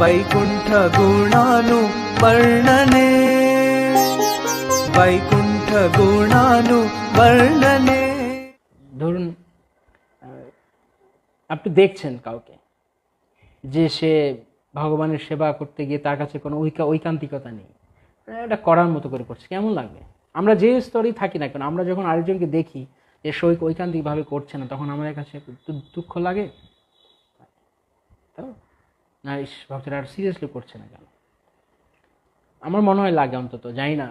वैकुण्ठ गुणानुवर्णने वैकुण्ठ गुणानुवर्णने। ধরুন আপনি দেখছেন কাউকে যে সে ভগবানের সেবা করতে গিয়ে তার কাছে কোনো ঐকান্তিকতা নেই, এটা করার মতো করে করছে, কেমন লাগবে? আমরা যে স্তরেই থাকি না কেন, আমরা যখন আরেকজনকে দেখি যে সে ঐকান্তিকভাবে করছে না, তখন আমাদের কাছে দুঃখ লাগে তো না, ভক্তরা আর সিরিয়াসলি করছে না কেন? আমার মনে হয় লাগে, অন্তত জানি না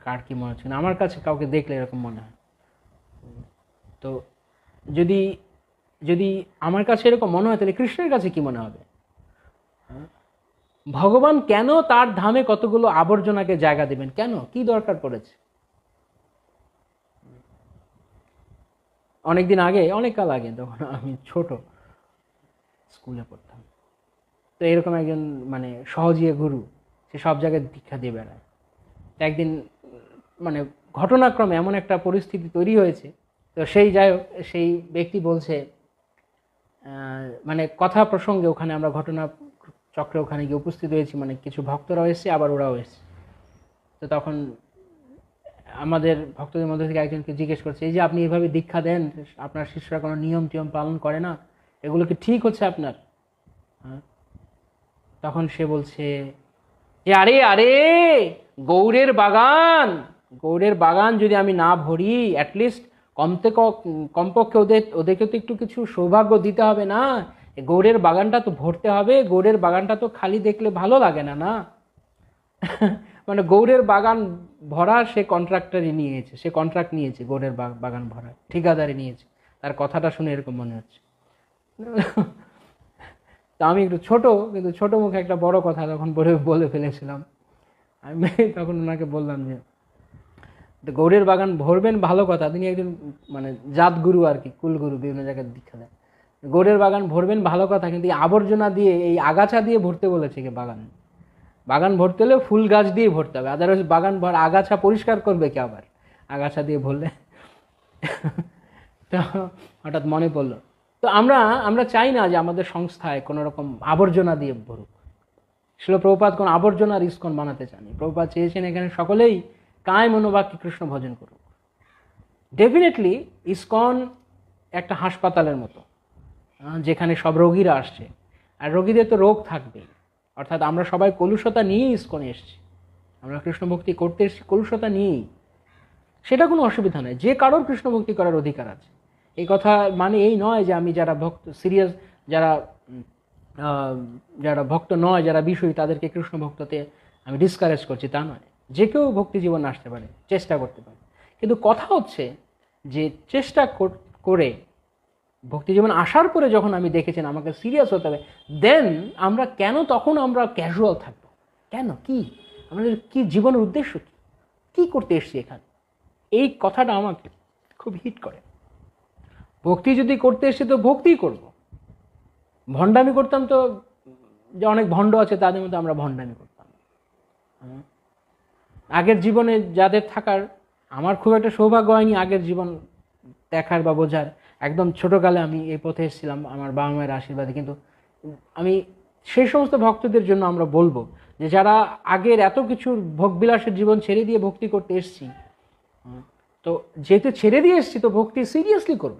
কার কি মনে হচ্ছে না, আমার কাছে কাউকে দেখলে এরকম মনে হয়। তো যদি যদি আমার কাছে এরকম মনে হয়, তাহলে কৃষ্ণের কাছে কি মনে হবে? ভগবান কেন তার ধামে কতগুলো আবর্জনাকে জায়গা দেবেন? কেন? কি দরকার পড়েছে? অনেকদিন আগে, অনেক কাল আগে, তখন আমি ছোট, স্কুলে পড়তাম, তো এরকম একজন মানে সহজিয়া গুরু, সে সব জায়গায় দীক্ষা দিয়ে বেড়ায়। একদিন মানে ঘটনাক্রমে এমন একটা পরিস্থিতি তৈরি হয়েছে, তো সেই যাই হোক, সেই ব্যক্তি বলছে, মানে কথা প্রসঙ্গে ওখানে আমরা ঘটনা চক্রে ওখানে গিয়ে উপস্থিত হয়েছি, মানে কিছু ভক্তরাও এসেছে, আবার ওরাও এসেছে। তো তখন আমাদের ভক্তদের মধ্যে থেকে একজনকে জিজ্ঞেস করছে, এই যে আপনি এভাবে দীক্ষা দেন, আপনার শিষ্যরা কোনো নিয়ম টিয়ম পালন করে না, এগুলো কি ঠিক হচ্ছে আপনার? তখন সে বলছে যে আরে আরে গৌড়ের বাগান, গৌড়ের বাগান যদি আমি না ভরি, অ্যাটলিস্ট কমপক্ষে ওদেরকে তো একটু কিছু সৌভাগ্য দিতে হবে না? গৌড়ের বাগানটা তো ভরতে হবে, গৌড়ের বাগানটা তো খালি দেখলে ভালো লাগে না, না? মানে গৌড়ের বাগান ভরা সে কন্ট্রাক্টরই নিয়েছে, সে কন্ট্রাক্ট নিয়েছে গৌড়ের বাগান ভরা, ঠিকাদারি নিয়েছে। তার কথাটা শুনে এরকম মনে হচ্ছে। তা আমি একটু ছোট, কিন্তু ছোট মুখে একটা বড় কথা তখন বলে ফেলেছিলাম। আমি তখন ওনাকে বললাম যে গৌড়ের বাগান ভরবেন ভালো কথা, তিনি একজন মানে জাতগুরু আর কি, কুলগুরু, বিভিন্ন জায়গায় দীক্ষা দেন। গৌড়ের বাগান ভরবেন ভালো কথা, কিন্তু এই আবর্জনা দিয়ে, এই আগাছা দিয়ে ভরতে বলেছে কি বাগান? বাগান ভরতে হলে ফুল গাছ দিয়ে ভরতে হবে, আদারওয়াইজ বাগান আগাছা পরিষ্কার করবে কি আবার আগাছা দিয়ে ভরলে? তো হঠাৎ মনে পড়লো, তো আমরা চাই না যে আমাদের সংস্থায় কোনো রকম আবর্জনা দিয়ে ভরুক। শিল প্রভুপাদ কোনো আবর্জনার ইস্কন বানাতে চাননি। প্রভুপাদ চেয়েছেন এখানে সকলেই কায় মনোবাক্যে কৃষ্ণ ভজন করুক। ডেফিনেটলি ইস্কন একটা হাসপাতালের মতো, যেখানে সব রোগীরা আসছে, আর রোগীদের তো রোগ থাকবেই, অর্থাৎ আমরা সবাই কলুষতা নিয়েই ইস্কনে এসেছি, আমরা কৃষ্ণ ভক্তি করতে এসেছি কলুষতা নিয়েই, সেটা কোনো অসুবিধা নেই, যে কারোর কৃষ্ণ ভক্তি করার অধিকার আছে। এই কথা মানে এই নয় যে আমি যারা ভক্ত সিরিয়াস, যারা ভক্ত নয়, যারা বিষয়ী, তাদেরকে কৃষ্ণ ভক্ততে আমি ডিসকারেজ করছি, তা নয়। যে কেউ ভক্তি জীবন আসতে পারে, চেষ্টা করতে পারে, কিন্তু কথা হচ্ছে যে চেষ্টা করে ভক্তি জীবন আসার পরে যখন আমি দেখেছেন আমাকে সিরিয়াস হতে হবে, দেন আমরা কেন তখন আমরা ক্যাজুয়াল থাকবো? কেন? কি আমাদের কি জীবনের উদ্দেশ্য, কি করতে এসছি এখানে? এই কথাটা আমাকে খুব হিট করে। ভক্তি যদি করতে এসছি তো ভক্তিই করব। ভণ্ডামি করতাম তো, যে অনেক ভণ্ড আছে তাদের মধ্যে আমরা ভণ্ডামি করতাম। আগের জীবনে যাদের থাকার, আমার খুব একটা সৌভাগ্য হয়নি আগের জীবন দেখার বা বোঝার। একদম ছোটোকালে আমি এই পথে এসেছিলাম আমার বাবা মায়ের আশীর্বাদে, কিন্তু আমি সেই সমস্ত ভক্তদের জন্য আমরা বলবো যে যারা আগের এত কিছুর ভোগবিলাসের জীবন ছেড়ে দিয়ে ভক্তি করতে এসছি, তো যেহেতু ছেড়ে দিয়ে এসছি তো ভক্তি সিরিয়াসলি করব।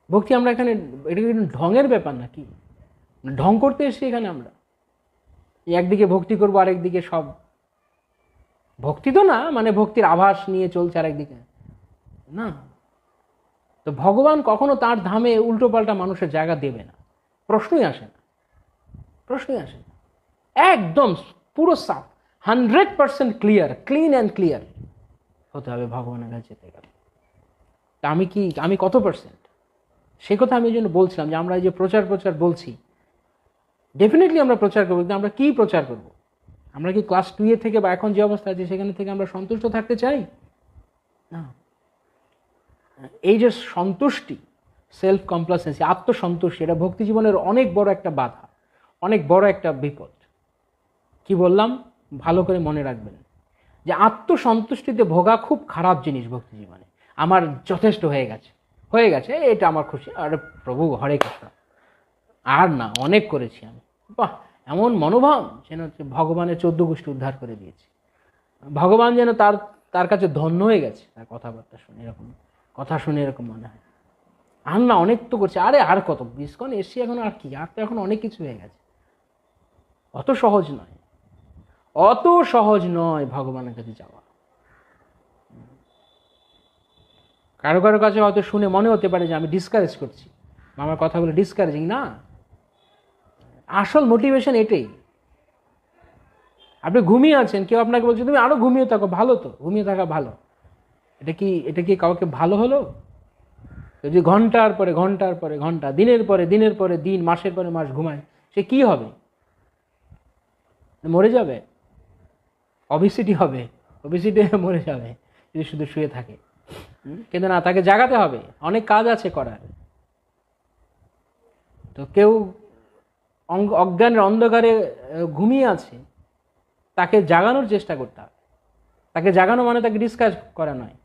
ভক্তি আমরা এখানে, এটা কিন্তু ঢঙের ব্যাপার নাকি? ঢং করতে এসছি এখানে আমরা, একদিকে ভক্তি করবো আরেকদিকে সব ভক্তি তো না, মানে ভক্তির আভাস নিয়ে চলছে আরেকদিকে না। তো ভগবান কখনো তার ধামে উল্টো পাল্টা মানুষের জায়গা দেবে না, প্রশ্নই আসে না, প্রশ্নই আসে না। একদম পুরো সাফ, 100% ক্লিয়ার, ক্লিন অ্যান্ড ক্লিয়ার হতে হবে ভগবানের কাছে যেতে গেলে। তা আমি কত পার্সেন্ট, সে কথা আমি এই জন্য বলছিলাম যে আমরা এই যে প্রচার বলছি, ডেফিনেটলি আমরা প্রচার করবো, কিন্তু আমরা কি প্রচার করব? আমরা কি ক্লাস 2 থেকে বা এখন যে অবস্থা আছে সেখানে থেকে আমরা সন্তুষ্ট থাকতে চাই? না। এই যে সন্তুষ্টি, সেলফ কমপ্লাসেন্সি, আত্মসন্তুষ্টি, এটা ভক্তি জীবনের অনেক বড় একটা বাধা, অনেক বড় একটা বিপদ। কি বললাম ভালো করে মনে রাখবেন, যে আত্মসন্তুষ্টিতে ভোগা খুব খারাপ জিনিস ভক্তি জীবনে। আমার যথেষ্ট হয়ে গেছে, এটা আমার খুশি, আরে প্রভু হরে কৃষ্ণ, আর না, অনেক করেছি আমি, বাহ এমন মনোভাব যেন ভগবানের 14 গোষ্ঠী উদ্ধার করে দিয়েছে, ভগবান যেন তার কাছে ধন্য হয়ে গেছে তার কথাবার্তা শুনে, এরকম কথা শুনে এরকম মনে হয়। আর না, অনেক তো করছে, আরে আর কত, ইসকন এসছি এখন, আর কি, আর তো এখন অনেক কিছু হয়ে গেছে। অত সহজ নয়, অত সহজ নয় ভগবানের কাছে যাওয়া। কারো কারো কাছে হয়তো শুনে মনে হতে পারে যে আমি ডিসকারেজ করছি, আমার কথাগুলো ডিসকারেজিং, না, আসল মোটিভেশন এটাই। আপনি ঘুমিয়ে আছেন, কেউ আপনাকে বলছে তুমি আরো ঘুমিয়ে থাকো, ভালো তো, ঘুমিয়ে থাকা ভালো, এটা কি কাউকে ভালো হলো? যদি ঘন্টার পরে ঘন্টা, দিনের পরে দিন, মাসের পরে মাস ঘুমায়, সে কি হবে? মরে যাবে, অবিসিটি হবে, অবিসিটি মরে যাবে যদি শুধু শুয়ে থাকে। কিন্তু না, তাকে জাগাতে হবে, অনেক কাজ আছে করার। তো কেউ অজ্ঞানের অন্ধকারে ঘুমিয়ে আছে, তাকে জাগানোর চেষ্টা করতে হবে। তাকে জাগানো মানে তাকে ডিসকাস করা নয়।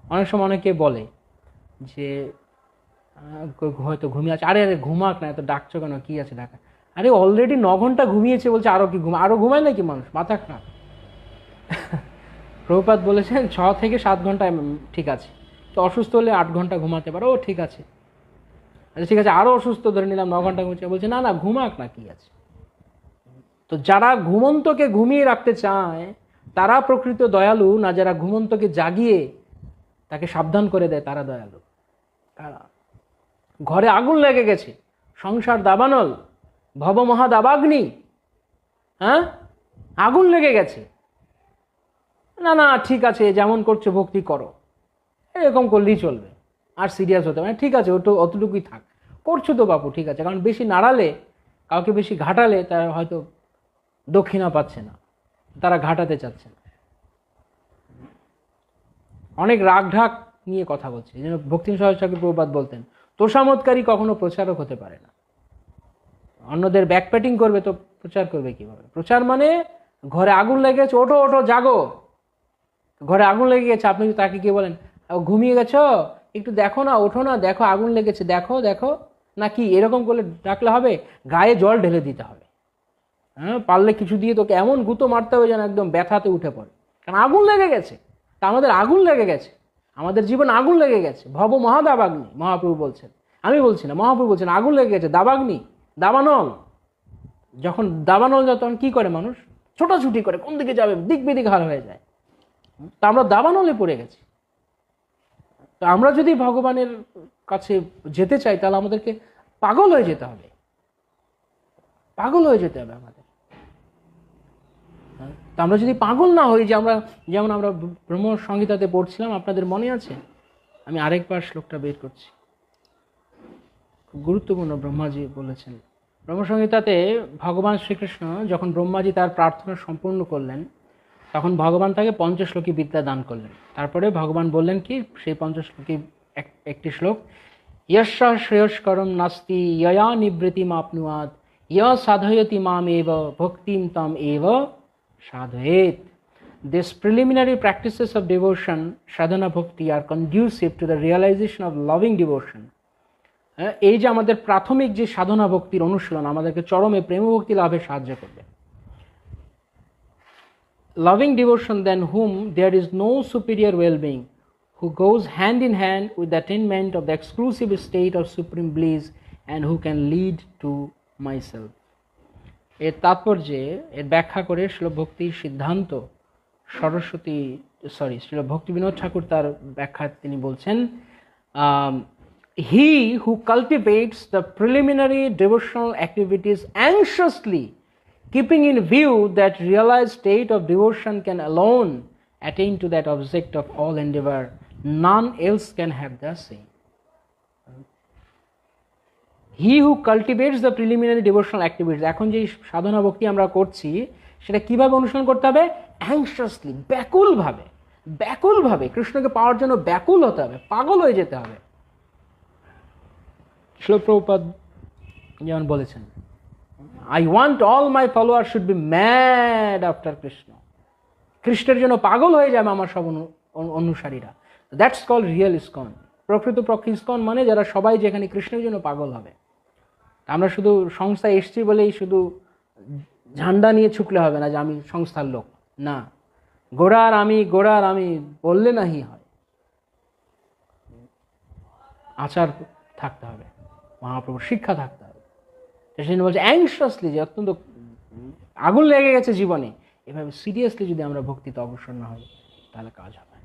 অনেক সময় অনেকে বলে যে হয়তো ঘুমিয়ে আছে, আরে আরে ঘুমাক না, এত ডাকছো কেন, কি আছে ডাকা? আরে অলরেডি 9 ঘন্টা ঘুমিয়েছে, বলছে আরো কি আরো ঘুমায় নাকি মানুষ, মাথা খারাপ। প্রভুপাদ বলেছেন 6 থেকে 7 ঘন্টা ঠিক আছে, তো অসুস্থ হলে 8 ঘন্টা ঘুমাতে পারো, ও ঠিক আছে। আচ্ছা ঠিক আছে, আরো অসুস্থ ধরে নিলাম, 9 ঘন্টা ঘুমছে, বলছে না না ঘুমাক না, কি আছে। তো যারা ঘুমন্তকে ঘুমিয়ে রাখতে চায় তারা প্রকৃত দয়ালু না, যারা ঘুমন্তকে জাগিয়ে তাকে সাবধান করে দেয় তারা দয়ালু। ঘরে আগুন লেগে গেছে, সংসার দাবানল, ভবমহা দাবাগ্নি, হ্যাঁ, আগুন লেগে গেছে, না না ঠিক আছে, যেমন করছো ভক্তি করো, এরকম করলেই চলবে, আর সিরিয়াস হতে হবে, ঠিক আছে অতটুকুই থাক, করছো তো বাপু ঠিক আছে। কারণ বেশি নাড়ালে, কাউকে বেশি ঘাটালে তারা হয়তো দক্ষিণা পাচ্ছে না, তারা ঘাটাতে চাচ্ছে না। অনেক রাগ ঢাক নিয়ে কথা বলছে, যেন ভক্তিম সহায় ঠাকুর প্রভুপাদ বলতেন, তোষামতকারী কখনো প্রচারক হতে পারে না। অন্যদের ব্যাকপ্যাটিং করবে তো প্রচার করবে কিভাবে? প্রচার মানে ঘরে আগুন লেগেছে, ওঠো ওঠো জাগো, ঘরে আগুন লেগে গেছে, আপনি তাকে কি বলেন, ঘুমিয়ে গেছো, একটু দেখো না, ওঠো না, দেখো আগুন লেগেছে, দেখো দেখো, নাকি এরকম করলে ডাকলে হবে? গায়ে জল ঢেলে দিতে হবে, হ্যাঁ, পারলে কিছু দিয়ে তোকে এমন গুঁতো মারতে হবে যেন একদম ব্যথাতে উঠে পড়ে, কারণ আগুন লেগে গেছে। তা আমাদের আগুন লেগে গেছে, আমাদের জীবন আগুন লেগে গেছে, ভব মহাদাবাগ্নি, মহাপ্রভু বলছেন, আমি বলছি না, মহাপ্রভু বলছেন, আগুন লেগে গেছে, দাবাগ্নি, দাবানল। যখন দাবানল যায় তখন কি করে মানুষ? ছোটাছুটি করে, কোন দিকে যাবে, দিক বিদিক হার হয়ে যায়। তা আমরা দাবানলে পড়ে গেছি। তো আমরা যদি ভগবানের কাছে যেতে চাই তাহলে আমাদেরকে পাগল হয়ে যেতে হবে, পাগল হয়ে যেতে হবে আমাদের। তা আমরা যদি পাগল না হই, যে আমরা যেমন আমরা ব্রহ্ম সংহিতাতে পড়ছিলাম, আপনাদের মনে আছে? আমি আরেকবার শ্লোকটা বের করছি, খুব গুরুত্বপূর্ণ। ব্রহ্মাজি বলেছেন ব্রহ্মসংহিতাতে, ভগবান শ্রীকৃষ্ণ যখন ব্রহ্মাজি তার প্রার্থনা সম্পূর্ণ করলেন, তখন ভগবান তাকে পঞ্চশ্লোকী বিদ্যা দান করলেন। তারপরে ভগবান বললেন কি, সেই পঞ্চশ্লোকী একটি শ্লোক, ইয়স্য শ্রেয়স্করম নাস্তি ইয়া নিবৃত্তিম আপনুয়াৎ ইয় সাধয়তি মাম এব ভক্তিম তম এব সাধয়েত। These preliminary practices of devotion, sadhana bhakti, are conducive to the realization of loving devotion. এই যে আমাদের প্রাথমিক যে সাধনা ভক্তির অনুশীলন আমাদেরকে চরমে প্রেম ভক্তি লাভে সাহায্য করবে। Loving devotion than whom there is no superior well-being, who goes hand in hand with the attainment of the exclusive state of supreme bliss, and who can lead to myself. এর তাৎপর্যে এর ব্যাখ্যা করে শ্রীল ভক্তির সিদ্ধান্ত শ্রীল ভক্তি বিনোদ ঠাকুর তার ব্যাখ্যা তিনি বলছেন, he who cultivates the preliminary devotional activities anxiously, keeping in view that realized state of devotion can alone attain to that object of all endeavor, none else can have the same. He who cultivates the preliminary devotional activities, এখন যে সাধনা ভক্তি আমরা করছি সেটা কিভাবে অনুসরণ করতে হবে? অ্যাংশাসলি, ব্যাকুলভাবে কৃষ্ণকে পাওয়ার জন্য ব্যাকুল হতে হবে, পাগল হয়ে যেতে হবে। শ্রীল প্রভুপাদ যেমন বলেছেন, I want all my followers should be mad after Krishna. কৃষ্ণের জন্য পাগল হয়ে যাবে আমার সব অনুসারীরা। That's called real ISKCON. প্রকৃত পক্ষে ইসকন মানে যারা সবাই যেখানে কৃষ্ণের জন্য পাগল হবে। আমরা শুধু সংস্থা এসছি বলেই শুধু ঝান্ডা নিয়ে ছুটলে হবে না যে আমি সংস্থার লোক, না, গোড়ার আমি বললে নাহি হয়, আচার থাকতে হবে, মহাপ্রভুর শিক্ষা থাকতে হবে। সেজন্য বলছে অ্যাংশাসলি, যে অত্যন্ত আগুন লেগে গেছে জীবনে, এভাবে সিরিয়াসলি যদি আমরা ভক্তিতে অগ্রসর না হই তাহলে কাজ হবে।